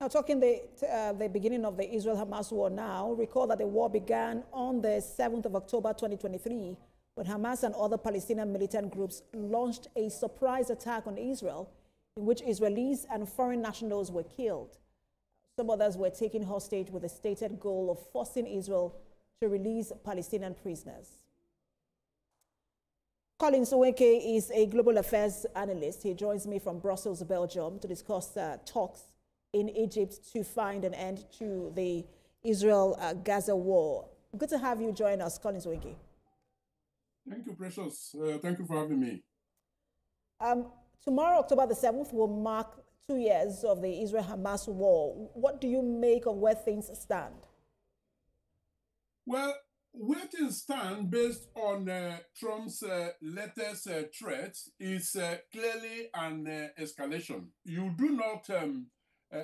Now, talking the beginning of the Israel-Hamas war now, recall that the war began on the 7th of October 2023 when Hamas and other Palestinian militant groups launched a surprise attack on Israel in which Israelis and foreign nationals were killed. Some others were taken hostage with the stated goal of forcing Israel to release Palestinian prisoners. Nweke is a global affairs analyst. He joins me from Brussels, Belgium, to discuss talks in Egypt to find an end to the Israel-Gaza war. Good to have you join us, Nweke. Thank you, Precious. Thank you for having me. Tomorrow, October the 7th, will mark 2 years of the Israel-Hamas war. What do you make of where things stand? Well, where things stand based on Trump's latest threats is clearly an escalation. You do not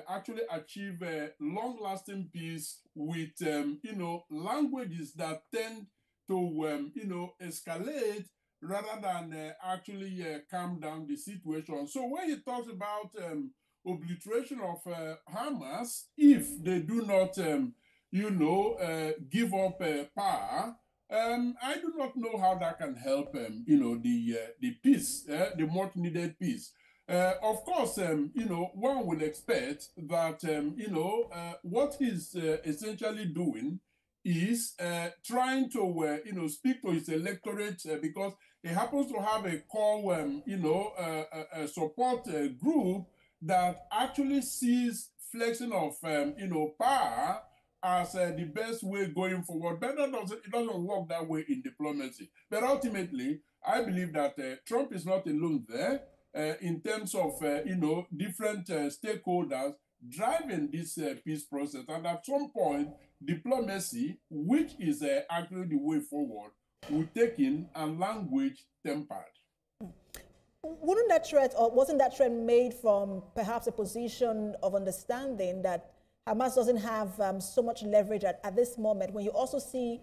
actually achieve a long-lasting peace with, languages that tend to, escalate rather than actually calm down the situation. So when he talks about obliteration of Hamas, if they do not, give up power, I do not know how that can help, the peace, the much needed peace. Of course, one would expect that, what he's essentially doing is trying to, speak to his electorate because he happens to have a core, a support group that actually sees flexing of, power as the best way going forward. But it doesn't work that way in diplomacy. But ultimately, I believe that Trump is not alone there in terms of, different stakeholders driving this peace process. And at some point, diplomacy, which is actually the way forward, will take in and language tempered. Wouldn't that threat, or wasn't that threat made from perhaps a position of understanding that Hamas doesn't have so much leverage at this moment, when you also see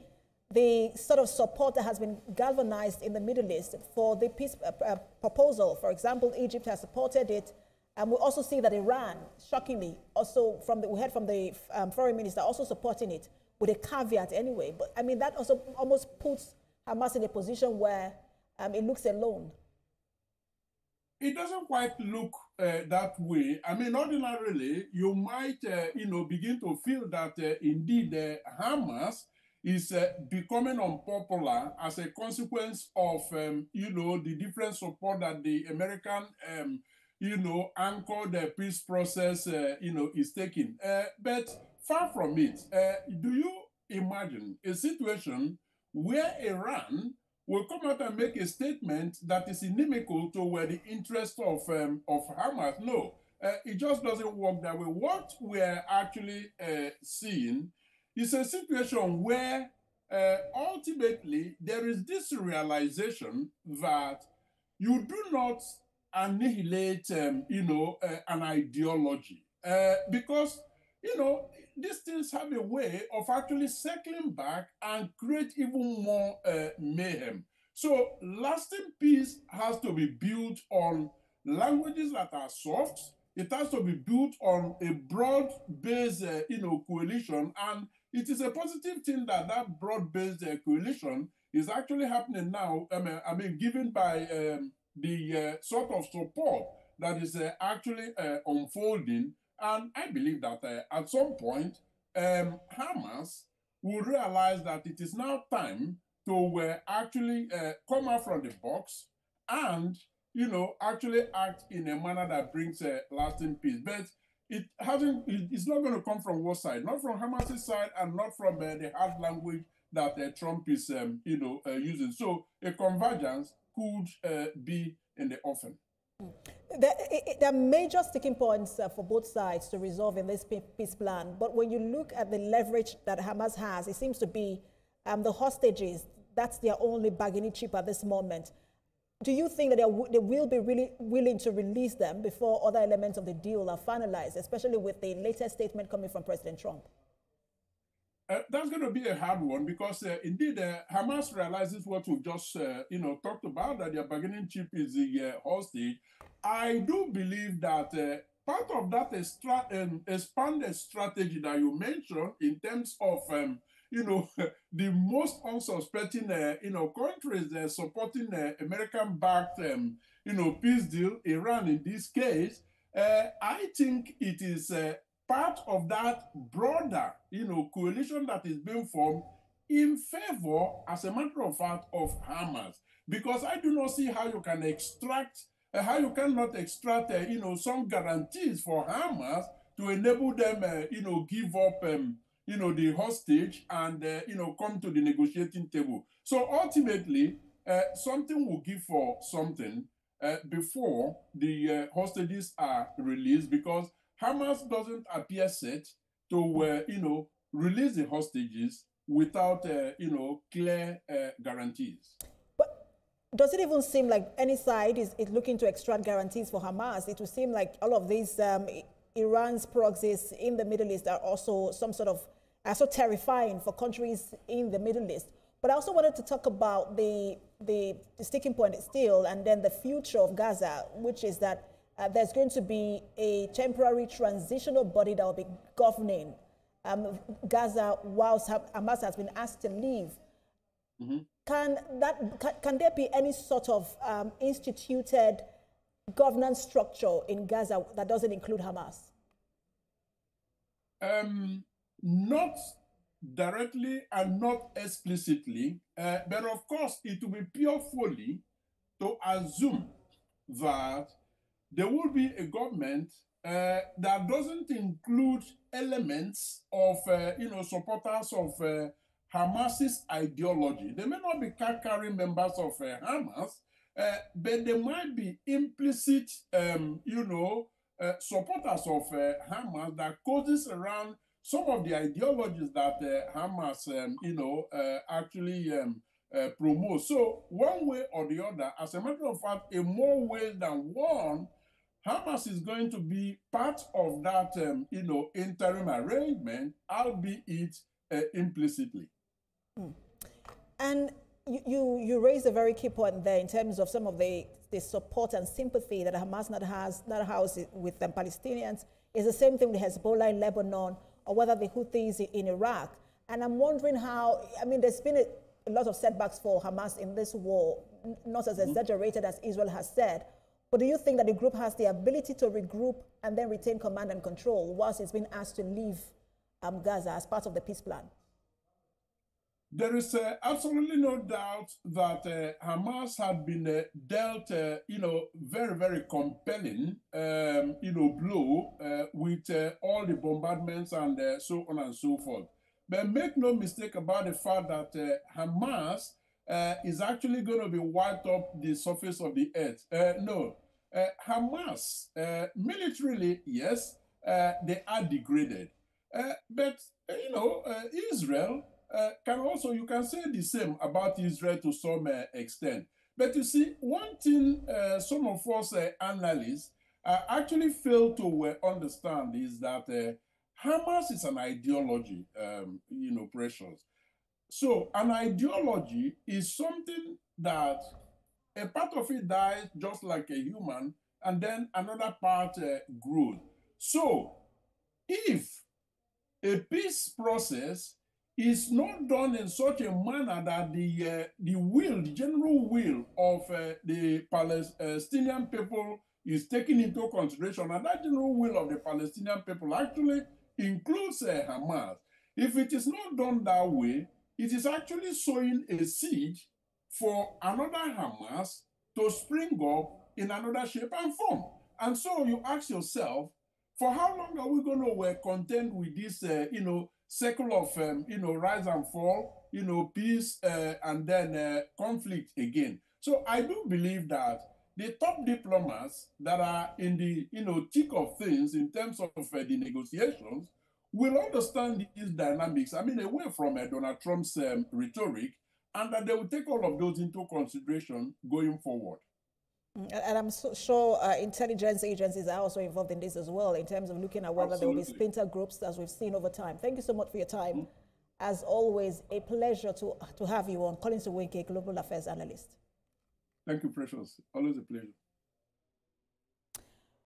the sort of support that has been galvanized in the Middle East for the peace proposal? For example, Egypt has supported it. And we also see that Iran, shockingly, also we heard from the foreign minister also supporting it with a caveat anyway. But I mean, that also almost puts Hamas in a position where it looks alone. It doesn't quite look that way. I mean, ordinarily, you might, begin to feel that indeed Hamas is becoming unpopular as a consequence of, the different support that the American anchored the peace process, is taking. But far from it, do you imagine a situation where Iran will come out and make a statement that is inimical to the interest of Hamas? No, it just doesn't work that way. What we're actually seeing is a situation where ultimately there is this realization that you do not annihilate, an ideology. Because, these things have a way of actually circling back and create even more mayhem. So lasting peace has to be built on languages that are soft. It has to be built on a broad-based, coalition. And it is a positive thing that that broad-based coalition is actually happening now. Given by the sort of support that is actually unfolding. And I believe that at some point, Hamas will realize that it is now time to actually come out from the box and, actually act in a manner that brings lasting peace. But it's not going to come from one side, not from Hamas's side and not from the hard language that Trump is, using. So a convergence could be in the offing. There are major sticking points for both sides to resolve in this peace plan. But when you look at the leverage that Hamas has, it seems to be the hostages. That's their only bargaining chip at this moment. Do you think that they will be really willing to release them before other elements of the deal are finalized, especially with the latest statement coming from President Trump? That's going to be a hard one because indeed Hamas realizes what we've just talked about, that their bargaining chip is the hostage. I do believe that part of that expanded strategy that you mentioned in terms of, the most unsuspecting, countries supporting American-backed, peace deal, Iran in this case, I think it is part of that broader, coalition that is being formed in favor, as a matter of fact, of Hamas. Because I do not see how you can extract, how you cannot extract, some guarantees for Hamas to enable them, give up, the hostage and, come to the negotiating table. So ultimately, something will give for something before the hostages are released, because Hamas doesn't appear set to, release the hostages without, clear guarantees. But does it even seem like any side is looking to extract guarantees for Hamas? It would seem like all of these Iran's proxies in the Middle East are also some sort of so terrifying for countries in the Middle East. But I also wanted to talk about the sticking point still, and then the future of Gaza, which is that there's going to be a temporary transitional body that will be governing Gaza whilst Hamas has been asked to leave. Mm-hmm. Can there be any sort of instituted governance structure in Gaza that doesn't include Hamas? Not directly and not explicitly, but of course it will be pure folly to assume that there will be a government that doesn't include elements of, supporters of Hamas's ideology. They may not be card-carrying members of Hamas, but they might be implicit, supporters of Hamas that causes around some of the ideologies that Hamas, actually promotes. So one way or the other, as a matter of fact, in more ways than one, Hamas is going to be part of that, interim arrangement, albeit implicitly. And you raised a very key point there in terms of some of the support and sympathy that Hamas not has with the Palestinians. Is the same thing with Hezbollah in Lebanon, or whether the Houthis in Iraq. And I'm wondering how, there's been a lot of setbacks for Hamas in this war, not as exaggerated as Israel has said. But do you think that the group has the ability to regroup and then retain command and control whilst it's been asked to leave Gaza as part of the peace plan? There is absolutely no doubt that Hamas had been dealt, very, very compelling, blow with all the bombardments and so on and so forth. But make no mistake about the fact that Hamas is actually going to be wiped off the surface of the earth. No, Hamas, militarily, yes, they are degraded. But, Israel can also, you can say the same about Israel to some extent. But you see, one thing some of us analysts actually fail to understand is that Hamas is an ideology, Precious. So an ideology is something that a part of it dies just like a human, and then another part grows. So if a peace process is not done in such a manner that the general will of the Palestinian people is taken into consideration, and that general will of the Palestinian people actually includes Hamas. If it is not done that way, it is actually sowing a seed for another Hamas to spring up in another shape and form. And so you ask yourself, for how long are we going to contend with this, cycle of, rise and fall, peace, and then conflict again? So I do believe that the top diplomats that are in the, thick of things in terms of the negotiations will understand these dynamics, away from Donald Trump's rhetoric, and that they will take all of those into consideration going forward. And I'm sure intelligence agencies are also involved in this as well, in terms of looking at whether there will be splinter groups, as we've seen over time. Thank you so much for your time. As always, a pleasure to have you on. Collins Nweke, Global Affairs Analyst. Thank you, Precious. Always a pleasure.